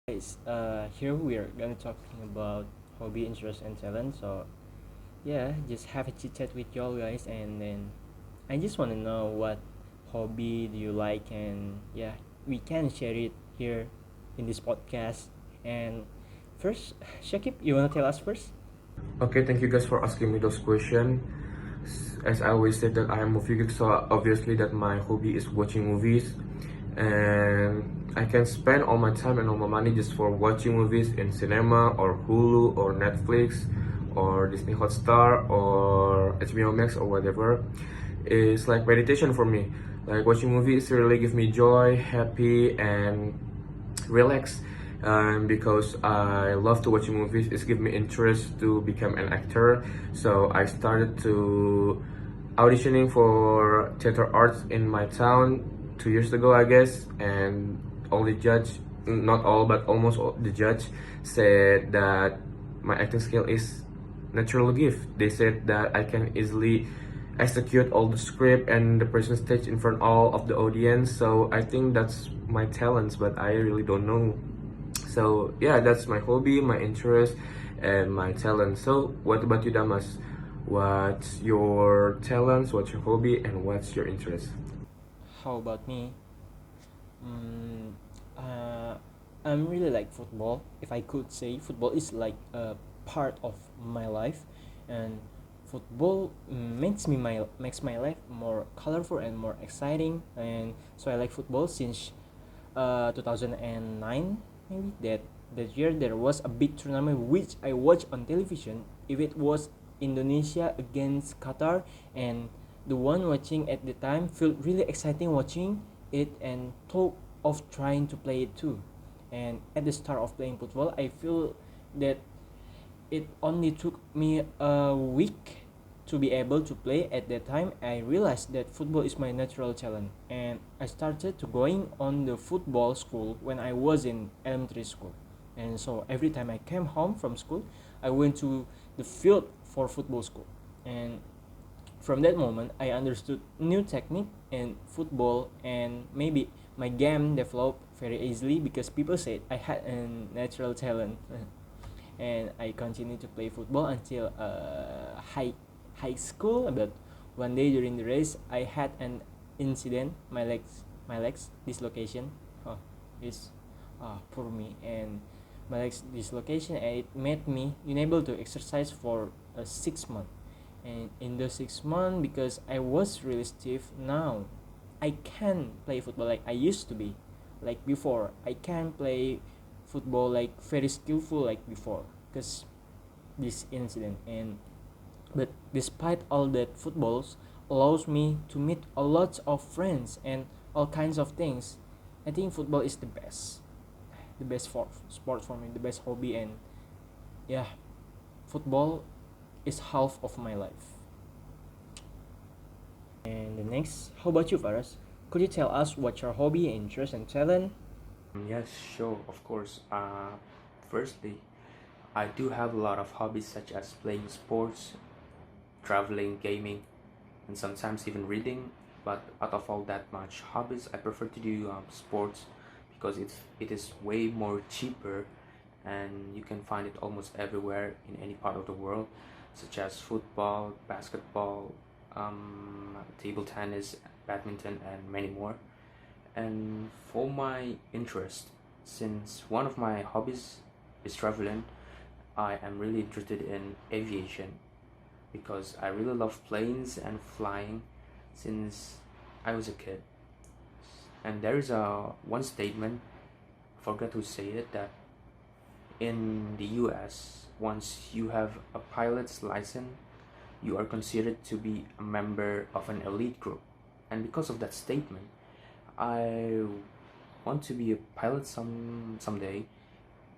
Guys, here we are gonna talking about hobby, interest, and talent. So yeah, just have a chit chat with y'all guys, and then I just wanna know what hobby do you like, and yeah, we can share it here in this podcast. And first, Shakib, you wanna tell us first? Okay, thank you guys for asking me those questions. As I always said that I am a movie geek, so obviously that my hobby is watching movies, and I can spend all my time and all my money just for watching movies in cinema or Hulu or Netflix or Disney Hotstar or HBO Max or whatever. It's like meditation for me. Like watching movies really give me joy, happy, and relax, because I love to watch movies. It's give me interest to become an actor. So I started to auditioning for theater arts in my town 2 years ago, I guess, and all the judge, not all but almost all the judge said that my acting skill is natural gift. They said that I can easily execute all the script and the person stage in front all of the audience. So I think that's my talents, but I really don't know. So yeah, that's my hobby, my interest, and my talent. So what about you, Damas? What's your talents? What's your hobby? And what's your interest? How about me? Mm, uh, I'm really like football. If I could say, football is like a part of my life, and football makes my life more colorful and more exciting. And so I like football since 2009, maybe that year there was a big tournament which I watched on television. If it was Indonesia against Qatar, and the one watching at the time felt really exciting watching it and thought of trying to play it too. And at the start of playing football, I feel that it only took me a week to be able to play. At that time I realized that football is my natural talent, and I started to going on the football school when I was in elementary school. And so every time I came home from school, I went to the field for football school. And from that moment I understood new technique in football, and maybe my game developed very easily because people said I had a natural talent. And I continued to play football until high school. But one day during the race, I had an incident. My legs dislocation. Oh, it's poor me, and my legs dislocation, and it made me unable to exercise for 6 months. And in those 6 months, because I was really stiff, now I can play football like I used to be, like before. I can play football like very skillful like before, because this incident. And but despite all that, footballs allows me to meet a lot of friends and all kinds of things. I think football is the best for sport for me, the best hobby. And yeah, football is half of my life. And the next, how about you, Faras? Could you tell us what your hobby, interest, and talent? Yes, sure, of course. Firstly, I do have a lot of hobbies such as playing sports, traveling, gaming, and sometimes even reading. But out of all that much hobbies, I prefer to do sports because it is way more cheaper, and you can find it almost everywhere in any part of the world, such as football, basketball, table tennis, badminton, and many more. And for my interest, since one of my hobbies is traveling, I am really interested in aviation because I really love planes and flying since I was a kid. And there is a one statement, I forgot who said it, that in the US, once you have a pilot's license, you are considered to be a member of an elite group. And because of that statement, I want to be a pilot someday,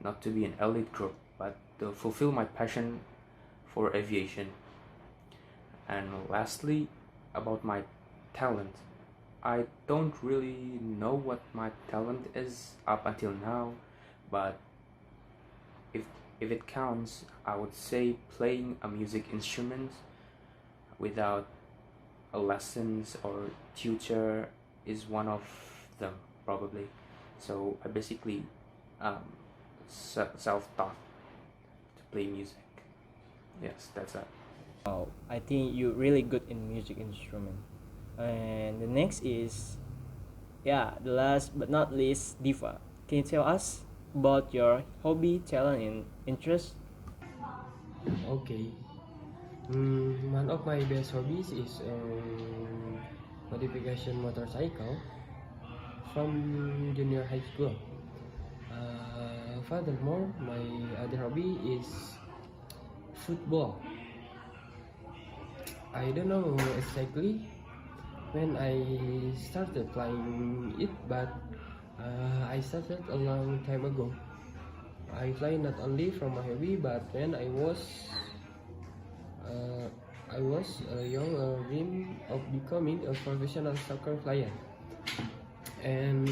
not to be an elite group, but to fulfill my passion for aviation. And lastly, about my talent, I don't really know what my talent is up until now, but if if it counts, I would say playing a music instrument without a lessons or tutor is one of them probably. So I basically um, self-taught to play music. Yes, that's it. Wow, I think you're really good in music instrument. And the next is, yeah, the last but not least, Diva. Can you tell us about your hobby, talent, and interest? Okay. One of my best hobbies is modification motorcycle from junior high school. Furthermore, my other hobby is football. I don't know exactly when I started playing it, but I started a long time ago. I play not only from my hobby, but when I was a young dream of becoming a professional soccer player, and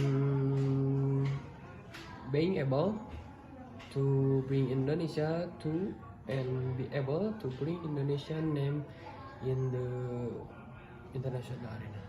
being able to bring Indonesia to and be able to bring Indonesian name in the international arena.